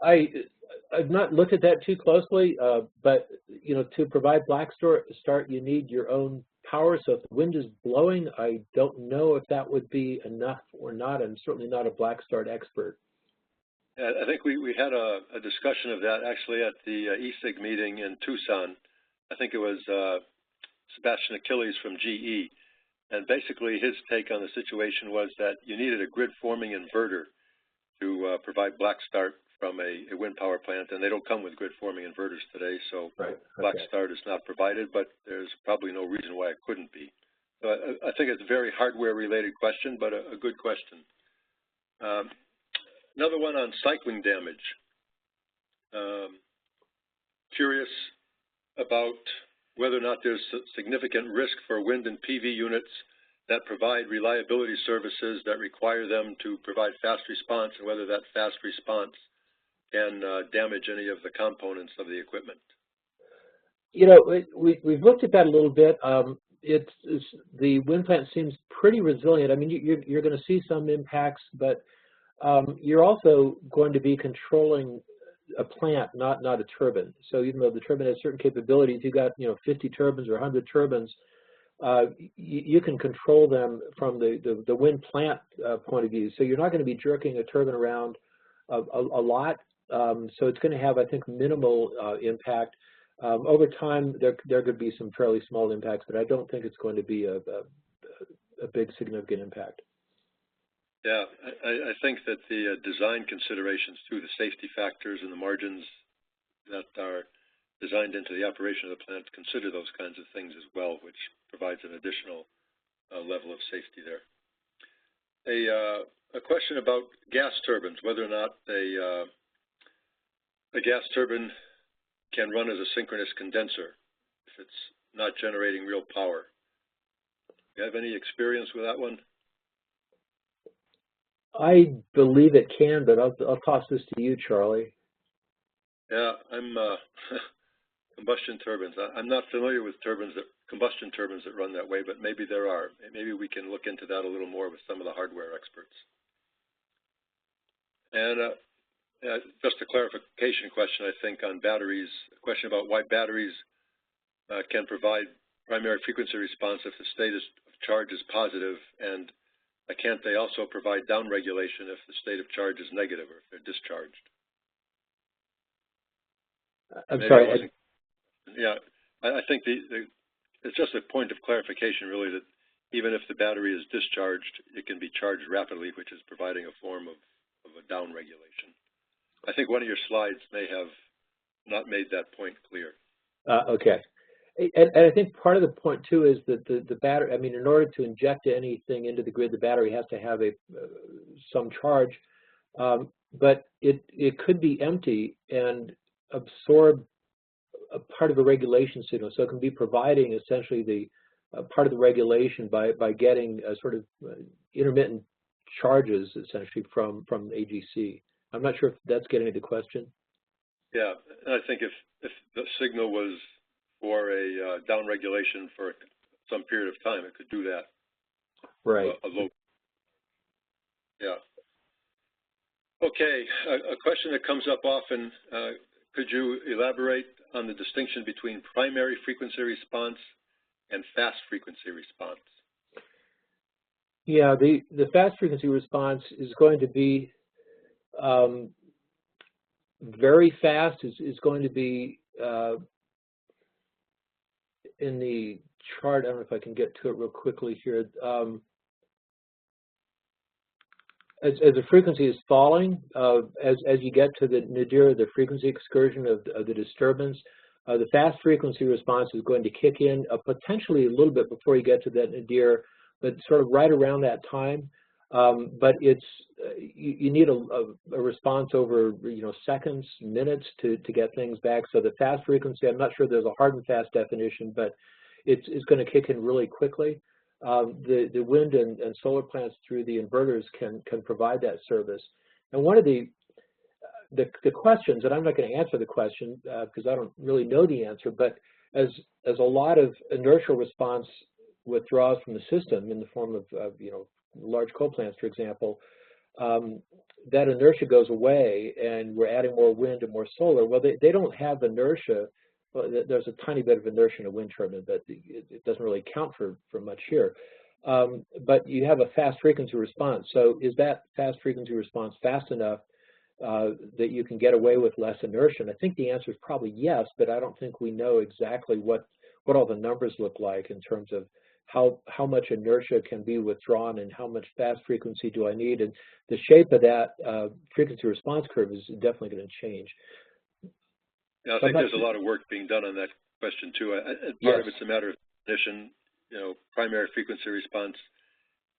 I've not looked at that too closely, but to provide Blackstart, you need your own power, so if the wind is blowing, I don't know if that would be enough or not. I'm certainly not a Blackstart expert. Yeah, I think we had a discussion of that actually at the ESIG meeting in Tucson. I think it was Sebastian Achilles from GE. And basically his take on the situation was that you needed a grid-forming inverter to provide Blackstart from a wind power plant, and they don't come with grid-forming inverters today, so right. Blackstart is not provided, but there's probably no reason why it couldn't be. So I think it's a very hardware-related question, but a good question. Another one on cycling damage. Curious about whether or not there's significant risk for wind and PV units that provide reliability services that require them to provide fast response, and whether that fast response can damage any of the components of the equipment. You know, we've looked at that a little bit. The wind plant seems pretty resilient. I mean, you're going to see some impacts, but you're also going to be controlling a plant, not a turbine. So even though the turbine has certain capabilities, you got 50 turbines or 100 turbines, you can control them from the wind plant point of view. So you're not going to be jerking a turbine around a lot. So it's going to have, I think, minimal impact. Over time, there could be some fairly small impacts, but I don't think it's going to be a big significant impact. Yeah, I think that the design considerations too, the safety factors and the margins that are designed into the operation of the plant consider those kinds of things as well, which provides an additional level of safety there. A question about gas turbines, whether or not a gas turbine can run as a synchronous condenser if it's not generating real power. Do you have any experience with that one? I believe it can, but I'll toss this to you, Charlie. Yeah, I'm combustion turbines. I'm not familiar with combustion turbines that run that way, but maybe there are. Maybe we can look into that a little more with some of the hardware experts. And just a clarification question, I think, on batteries. A question about why batteries can provide primary frequency response if the state of charge is positive, and can't they also provide down regulation if the state of charge is negative or if they're discharged? I'm sorry. Yeah, I think it's just a point of clarification, really, that even if the battery is discharged, it can be charged rapidly, which is providing a form of a down regulation. I think one of your slides may have not made that point clear. Okay. And I think part of the point, too, is that the battery, I mean, in order to inject anything into the grid, the battery has to have some charge, but it could be empty and absorb a part of a regulation signal. So it can be providing essentially the part of the regulation by getting a sort of intermittent charges, essentially, from AGC. I'm not sure if that's getting at the question. Yeah, and I think if the signal was for a down regulation for some period of time, it could do that. Right. Yeah. Okay, a question that comes up often, could you elaborate on the distinction between primary frequency response and fast frequency response? Yeah, the fast frequency response is going to be very fast. Is going to be in the chart. I don't know if I can get to it real quickly here. As the frequency is falling, as you get to the nadir of the frequency excursion of the disturbance, the fast frequency response is going to kick in potentially a little bit before you get to that nadir, but sort of right around that time. But it's you need a response over seconds, minutes to get things back. So the fast frequency, I'm not sure there's a hard and fast definition, but it's going to kick in really quickly. The wind and solar plants through the inverters can provide that service. And one of the questions, and I'm not going to answer the question because I don't really know the answer, but as a lot of inertial response withdraws from the system in the form of large coal plants, for example, that inertia goes away and we're adding more wind and more solar. Well, they don't have inertia well, there's a tiny bit of inertia in a wind turbine, but it doesn't really count for much here. But you have a fast frequency response. So is that fast frequency response fast enough that you can get away with less inertia? And I think the answer is probably yes, but I don't think we know exactly what all the numbers look like in terms of how much inertia can be withdrawn and how much fast frequency do I need. And the shape of that frequency response curve is definitely going to change. Yeah, I think there's a lot of work being done on that question too. Part of it's a matter of definition. You know, primary frequency response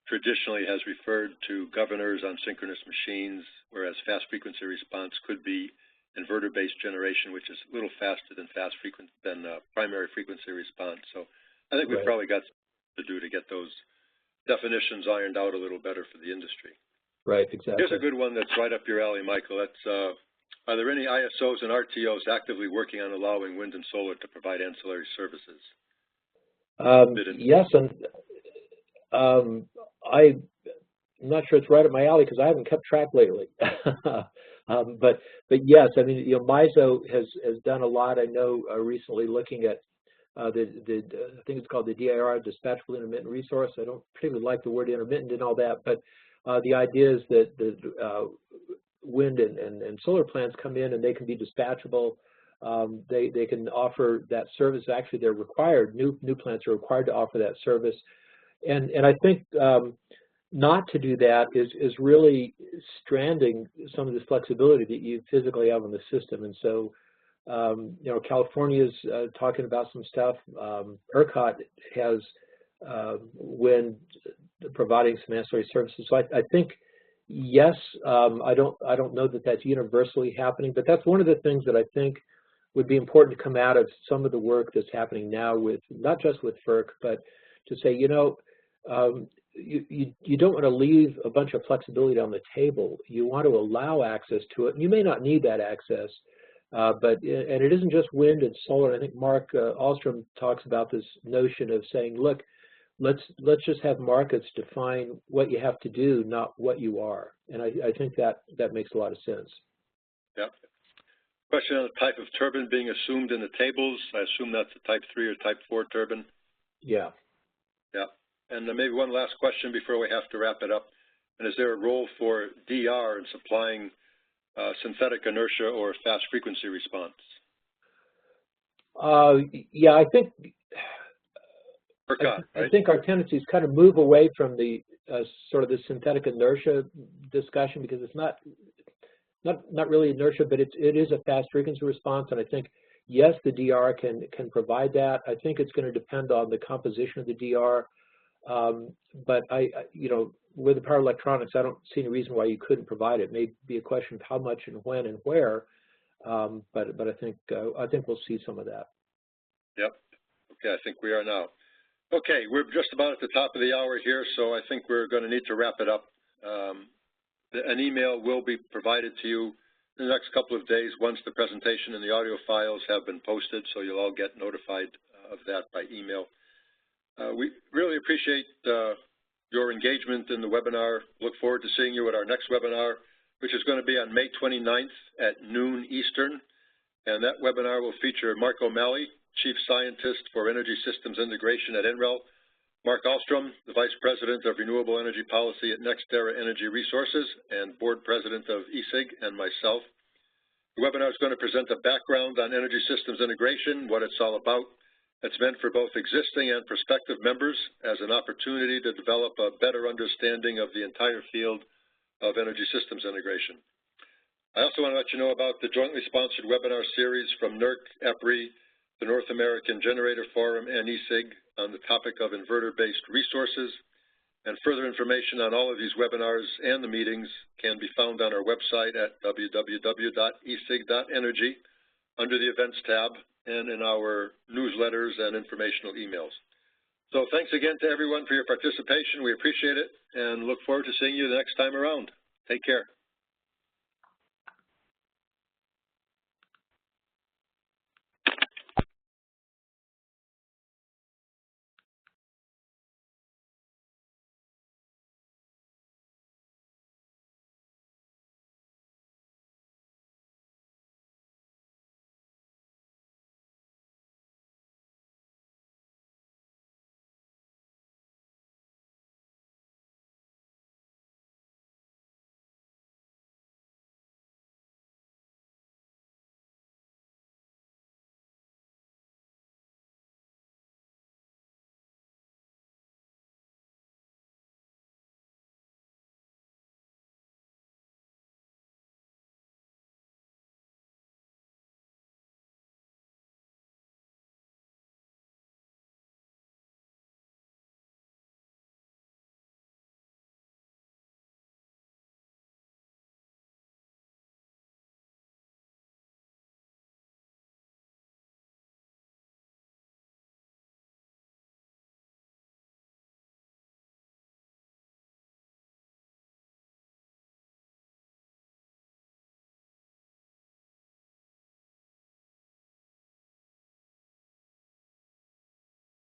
traditionally has referred to governors on synchronous machines, whereas fast frequency response could be inverter-based generation, which is a little faster than primary frequency response. So I think we've probably got to do to get those definitions ironed out a little better for the industry. Right, exactly. Here's a good one that's right up your alley, Michael. That's are there any ISOs and RTOs actively working on allowing wind and solar to provide ancillary services? Yes, and I'm not sure it's right up my alley because I haven't kept track lately. But yes, I mean, you know, MISO has done a lot. I know recently looking at I think it's called the DIR, Dispatchable Intermittent Resource. I don't particularly like the word intermittent and all that, but the idea is that the wind and solar plants come in and they can be dispatchable. They can offer that service. Actually, they're required. New plants are required to offer that service, and I think not to do that is really stranding some of this flexibility that you physically have in the system. And so, you know, California's talking about some stuff. ERCOT has wind providing some ancillary services. So I think yes. I don't know that that's universally happening, but that's one of the things that I think would be important to come out of some of the work that's happening now with not just with FERC, but to say, you know, you don't want to leave a bunch of flexibility on the table. You want to allow access to it. You may not need that access, and it isn't just wind and solar. I think Mark Ahlstrom talks about this notion of saying, look, let's just have markets define what you have to do, not what you are. And I think that makes a lot of sense. Yep. Question on the type of turbine being assumed in the tables. I assume that's a type 3 or type 4 turbine. Yeah. Yeah. And maybe one last question before we have to wrap it up. And is there a role for DR in supplying synthetic inertia or fast frequency response? Yeah, I think ERCOT, right? I think our tendency is kind of move away from the sort of the synthetic inertia discussion because it's not really inertia, but it is a fast frequency response. And I think, yes, the DR can provide that. I think it's going to depend on the composition of the DR. But you know, with the power electronics, I don't see any reason why you couldn't provide it. It may be a question of how much and when and where. But I think we'll see some of that. Yep. Okay, I think we are now. Okay, we're just about at the top of the hour here, so I think we're going to need to wrap it up. An email will be provided to you in the next couple of days once the presentation and the audio files have been posted, so you'll all get notified of that by email. We really appreciate your engagement in the webinar. Look forward to seeing you at our next webinar, which is going to be on May 29th at noon Eastern. And that webinar will feature Mark O'Malley, Chief Scientist for Energy Systems Integration at NREL, Mark Ahlstrom, the Vice President of Renewable Energy Policy at NextEra Energy Resources and Board President of ESIG, and myself. The webinar is going to present a background on energy systems integration, what it's all about. It's meant for both existing and prospective members as an opportunity to develop a better understanding of the entire field of energy systems integration. I also want to let you know about the jointly sponsored webinar series from NERC, EPRI, the North American Generator Forum, and ESIG on the topic of inverter-based resources. And further information on all of these webinars and the meetings can be found on our website at www.esig.energy under the Events tab and in our newsletters and informational emails. So thanks again to everyone for your participation. We appreciate it and look forward to seeing you the next time around. Take care.